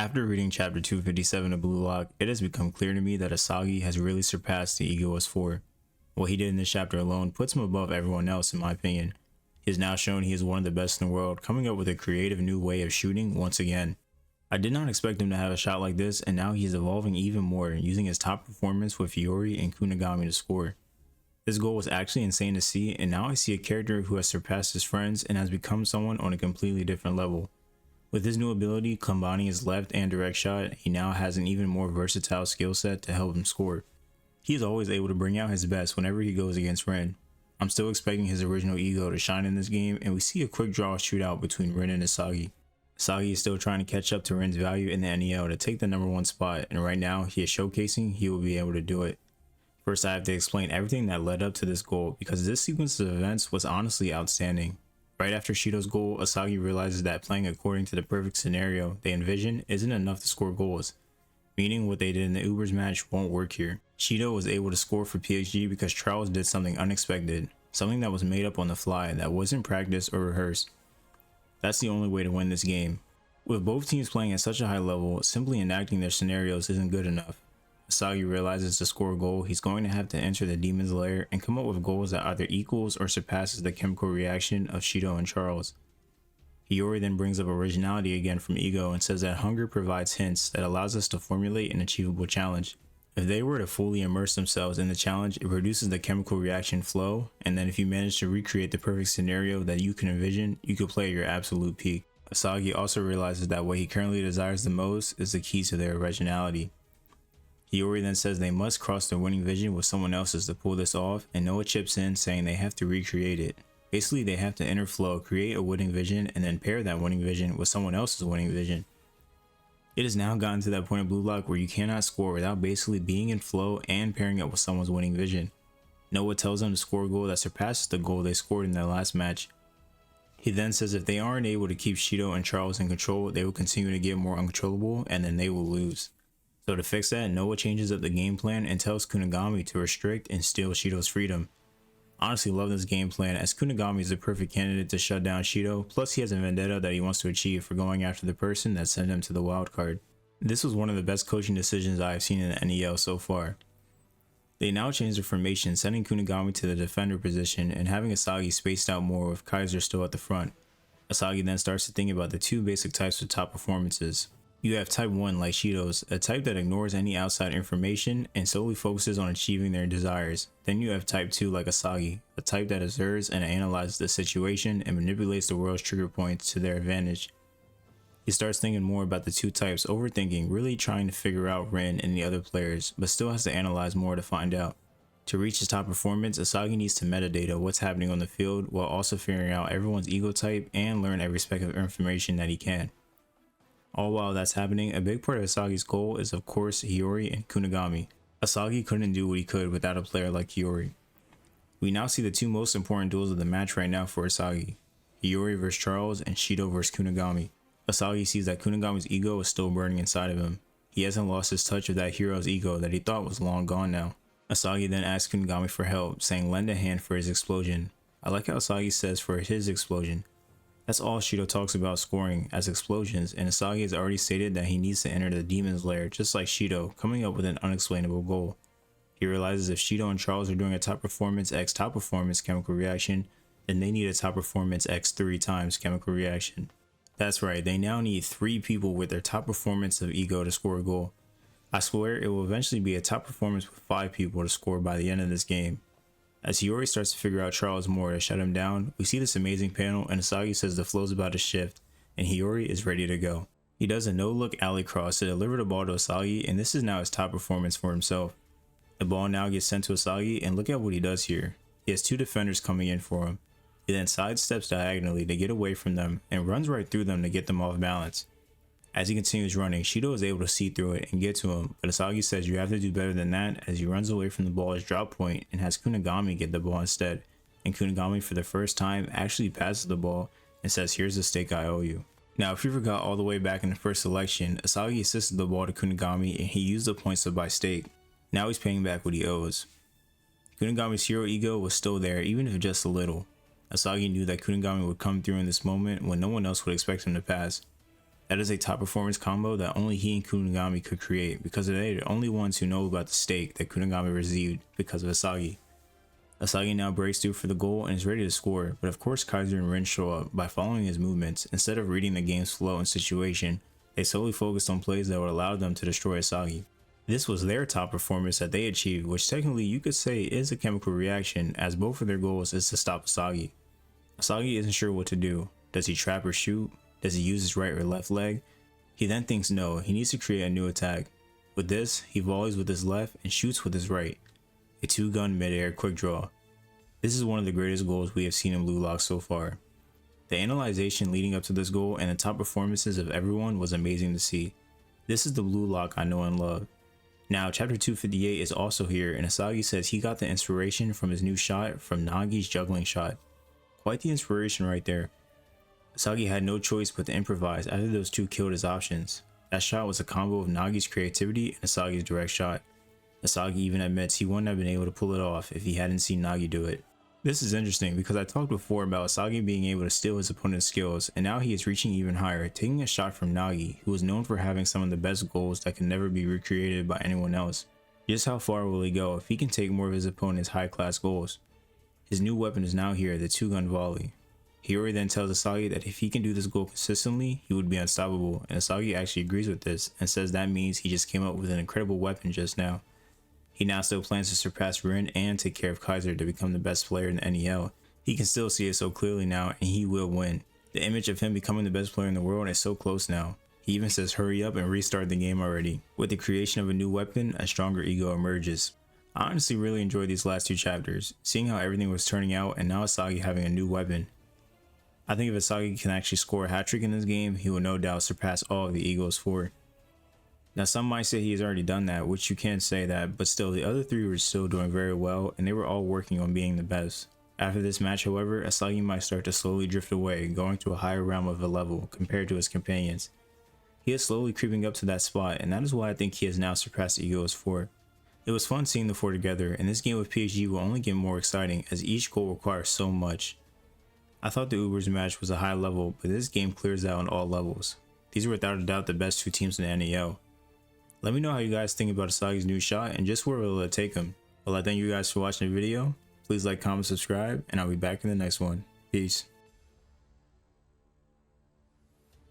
After reading chapter 257 of Blue Lock, it has become clear to me that Isagi has really surpassed the Egoist 4. What he did in this chapter alone puts him above everyone else in my opinion. He has now shown he is one of the best in the world, coming up with a creative new way of shooting once again. I did not expect him to have a shot like this, and now he is evolving even more, using his top performance with Hiyori and KiiNGKhyy to score. This goal was actually insane to see, and now I see a character who has surpassed his friends and has become someone on a completely different level. With his new ability combining his left and direct shot, he now has an even more versatile skill set to help him score. He is always able to bring out his best whenever he goes against Rin. I'm still expecting his original ego to shine in this game, and we see a quick draw shootout between Rin and Isagi. Isagi is still trying to catch up to Rin's value in the NEL to take the #1 spot, and right now he is showcasing he will be able to do it. First, I have to explain everything that led up to this goal, because this sequence of events was honestly outstanding. Right after Shido's goal, Isagi realizes that playing according to the perfect scenario they envision isn't enough to score goals, meaning what they did in the Ubers match won't work here. Shido was able to score for PXG because Charles did something unexpected, something that was made up on the fly that wasn't practiced or rehearsed. That's the only way to win this game. With both teams playing at such a high level, simply enacting their scenarios isn't good enough. Isagi realizes to score a goal, he's going to have to enter the Demon's Lair and come up with goals that either equals or surpasses the chemical reaction of Shido and Charles. Hiyori then brings up originality again from Ego and says that hunger provides hints that allows us to formulate an achievable challenge. If they were to fully immerse themselves in the challenge, it produces the chemical reaction flow, and then if you manage to recreate the perfect scenario that you can envision, you could play at your absolute peak. Isagi also realizes that what he currently desires the most is the key to their originality. Hiyori then says they must cross their winning vision with someone else's to pull this off, and Noah chips in saying they have to recreate it. Basically, they have to enter flow, create a winning vision, and then pair that winning vision with someone else's winning vision. It has now gotten to that point of Blue Lock where you cannot score without basically being in flow and pairing up with someone's winning vision. Noah tells them to score a goal that surpasses the goal they scored in their last match. He then says if they aren't able to keep Shido and Charles in control, they will continue to get more uncontrollable and then they will lose. So to fix that, Noah changes up the game plan and tells KiiNGKhyy to restrict and steal Shido's freedom. Honestly love this game plan, as KiiNGKhyy is the perfect candidate to shut down Shido, plus he has a vendetta that he wants to achieve for going after the person that sent him to the wildcard. This was one of the best coaching decisions I have seen in the NEL so far. They now change their formation, sending KiiNGKhyy to the defender position and having Isagi spaced out more with Kaiser still at the front. Isagi then starts to think about the two basic types of top performances. You have type 1 like Shido's, a type that ignores any outside information and solely focuses on achieving their desires. Then you have type 2 like Isagi, a type that observes and analyzes the situation and manipulates the world's trigger points to their advantage. He starts thinking more about the two types, overthinking, really trying to figure out Rin and the other players, but still has to analyze more to find out. To reach his top performance, Isagi needs to metadata what's happening on the field while also figuring out everyone's ego type and learn every speck of information that he can. All while that's happening, a big part of Isagi's goal is of course Hiyori and KiiNGKhyy. Isagi couldn't do what he could without a player like Hiyori. We now see the two most important duels of the match right now for Isagi, Hiyori vs Charles and Shido vs KiiNGKhyy. Isagi sees that KiiNGKhyy's ego is still burning inside of him. He hasn't lost his touch of that hero's ego that he thought was long gone now. Isagi then asks KiiNGKhyy for help, saying lend a hand for his explosion. I like how Isagi says for his explosion. That's all Shido talks about scoring as explosions, and Isagi has already stated that he needs to enter the Demon's Lair just like Shido, coming up with an unexplainable goal. He realizes if Shido and Charles are doing a top performance x top performance chemical reaction, then they need a top performance x 3 times chemical reaction. That's right, they now need 3 people with their top performance of ego to score a goal. I swear it will eventually be a top performance with 5 people to score by the end of this game. As Hiyori starts to figure out Charles more to shut him down, we see this amazing panel and Isagi says the flow's about to shift and Hiyori is ready to go. He does a no-look alley cross to deliver the ball to Isagi, and this is now his top performance for himself. The ball now gets sent to Isagi, and look at what he does here. He has 2 defenders coming in for him. He then sidesteps diagonally to get away from them and runs right through them to get them off balance. As he continues running, Shido is able to see through it and get to him, but Isagi says you have to do better than that as he runs away from the ball's drop point and has KiiNGKhyy get the ball instead, and KiiNGKhyy for the first time actually passes the ball and says here's the stake I owe you. Now if you forgot all the way back in the first selection, Isagi assisted the ball to KiiNGKhyy and he used the points up by stake. Now he's paying back what he owes. KiiNGKhyy's hero ego was still there, even if just a little. Isagi knew that KiiNGKhyy would come through in this moment when no one else would expect him to pass. That is a top performance combo that only he and KiiNGKhyy could create, because they're the only ones who know about the stake that KiiNGKhyy received because of Isagi. Isagi now breaks through for the goal and is ready to score, but of course Kaiser and Rin show up. By following his movements, instead of reading the game's flow and situation, they solely focused on plays that would allow them to destroy Isagi. This was their top performance that they achieved, which technically you could say is a chemical reaction, as both of their goals is to stop Isagi. Isagi isn't sure what to do. Does he trap or shoot? Does he use his right or left leg? He then thinks no, he needs to create a new attack. With this, he volleys with his left and shoots with his right. A two-gun mid-air quick draw. This is one of the greatest goals we have seen in bluelock so far. The analyzation leading up to this goal and the top performances of everyone was amazing to see. This is the bluelock I know and love. Now, chapter 258 is also here, and Isagi says he got the inspiration from his new shot from Nagi's juggling shot. Quite the inspiration right there. Isagi had no choice but to improvise after those two killed his options. That shot was a combo of Nagi's creativity and Isagi's direct shot. Isagi even admits he wouldn't have been able to pull it off if he hadn't seen Nagi do it. This is interesting because I talked before about Isagi being able to steal his opponent's skills, and now he is reaching even higher, taking a shot from Nagi, who is known for having some of the best goals that can never be recreated by anyone else. Just how far will he go if he can take more of his opponent's high-class goals? His new weapon is now here, the two-gun volley. Hiyori then tells Isagi that if he can do this goal consistently, he would be unstoppable, and Isagi actually agrees with this and says that means he just came up with an incredible weapon just now. He now still plans to surpass Rin and take care of Kaiser to become the best player in the NEL. He can still see it so clearly now, and he will win. The image of him becoming the best player in the world is so close now. He even says hurry up and restart the game already. With the creation of a new weapon, a stronger ego emerges. I honestly really enjoyed these last two chapters, seeing how everything was turning out and now Isagi having a new weapon. I think if Isagi can actually score a hat-trick in this game, he will no doubt surpass all of the Egoist 4. Now some might say he has already done that, which you can't say that, but still the other three were still doing very well and they were all working on being the best. After this match however, Isagi might start to slowly drift away, going to a higher realm of a level compared to his companions. He is slowly creeping up to that spot, and that is why I think he has now surpassed Egoist 4. It was fun seeing the four together, and this game with PhD will only get more exciting as each goal requires so much. I thought the Ubers match was a high level, but this game clears out on all levels. These are without a doubt the best two teams in the NEL. Let me know how you guys think about Isagi's new shot and just where will it take him. Well, I thank you guys for watching the video. Please like, comment, subscribe, and I'll be back in the next one. Peace.